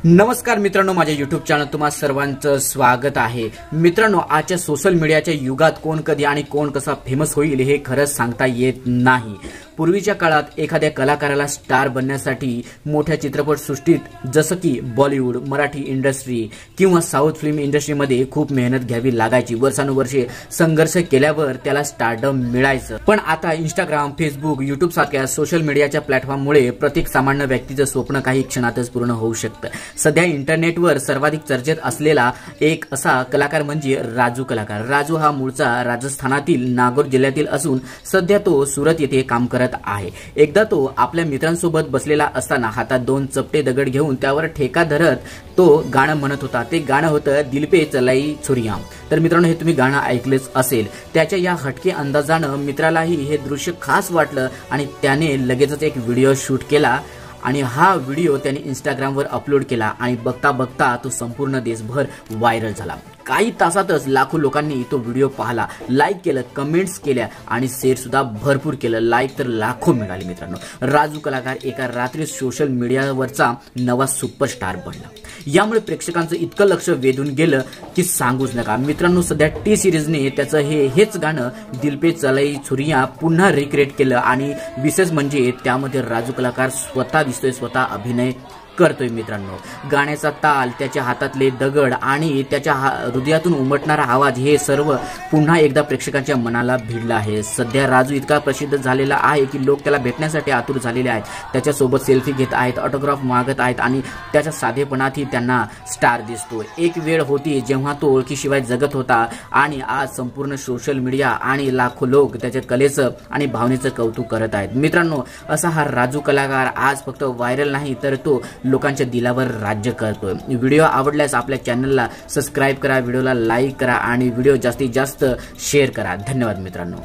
नमस्कार मित्रांनो, माझ्या YouTube चॅनल तुम्हा सर्वांचं स्वागत आहे। मित्रांनो, आजच्या सोशल मीडियाच्या युगात कोण कधी आणि कोण कसा फेमस होईल हे खरंच सांगता येत नाही। पूर्वीच्या काळात एखाद्या कलाकाराला स्टार बनण्यासाठी मोठ्या चित्रपट सृष्टीत जसं की बॉलिवूड, मराठी इंडस्ट्री किंवा साऊथ फिल्म इंडस्ट्रीमध्ये खूप मेहनत घ्यावी लागायची। वर्षानुवर्षे संघर्ष केल्यावर त्याला स्टारडम मिळायचं। पण आता इंस्टाग्राम, फेसबुक, YouTube सारख्या सोशल मीडियाच्या प्लॅटफॉर्ममुळे प्रत्येक सामान्य व्यक्तीचं स्वप्न काही क्षणातच पूर्ण होऊ शकतं। सध्या इंटरनेटवर सर्वाधिक चर्चेत असलेला एक असा कलाकार म्हणजे राजू कलाकार। राजू हा मूळचा राजस्थानातील नागौर जिल्ह्यातील असून सध्या तो सुरत येथे काम करत आहे। एकदा तो आपल्या मित्रांसोबत बसलेला असताना हातात 2 चपटे दगड घेऊन त्यावर ठेका धरत तो गाणं म्हणत होता। ते गाणं होतं दिल पे चलाई छुरियां। तर मित्रांनो, हे तुम्ही गाणं ऐकलेच असेल। त्याच्या या हटके अंदाजानं मित्रालाही हे दृश्य खास वाटलं आणि त्याने लगेचच एक व्हिडिओ शूट केला आणि हा व्हिडिओ त्याने इंस्टाग्रामवर अपलोड केला आणि बघता बघता तो संपूर्ण देशभर व्हायरल झाला। काही तासातच लाखो लोकांनी तो व्हिडिओ पाहिला, लाईक केलं, कमेंट्स केल्या आणि शेअर सुद्धा भरपूर केलं। लाईक तर लाखो मिळाले। मित्रांनो, राजू कलाकार एका रात्री सोशल मीडियावरचा नवा सुपरस्टार बनला। यामुळे प्रेक्षकांचं इतकं लक्ष वेधून गेलं की सांगूच नका। मित्रांनो, सध्या टी सिरीजने त्याचं हेच गाणं दिल पे चलाई छुरियां पुन्हा रिक्रिएट केलं आणि विशेष म्हणजे त्यामध्ये राजू कलाकार स्वतः दिसतोय, स्वतः अभिनय करतोय। मित्रांनो, गाण्याचा ताल, त्याच्या हातातले दगड आणि त्याच्या हृदयातून उमटणारा आवाज हे सर्व पुन्हा एकदा प्रेक्षकांच्या मनाला भिडलं आहे। सध्या राजू इतका प्रसिद्ध झालेला आहे की लोक त्याला भेटण्यासाठी आतुर झालेले आहेत, त्याच्यासोबत सेल्फी घेत आहेत, ऑटोग्राफ मागत आहेत आणि त्याच्या साधेपणातही त्यांना स्टार दिसतो। एक वेळ होती जेव्हा तो ओळखीशिवाय जगत होता आणि आज संपूर्ण सोशल मीडिया आणि लाखो लोक त्याच्या कलेचं आणि भावनेचं कौतुक करत आहेत। मित्रांनो, असा हा राजू कलाकार आज फक्त व्हायरल नाही तर तो लोकांच्या दिलावर राज्य करतोय। व्हिडिओ आवडल्यास आपल्या चॅनलला सबस्क्राइब करा, व्हिडिओला लाईक करा आणि व्हिडिओ जास्तीत जास्त शेअर करा। धन्यवाद मित्रांनो।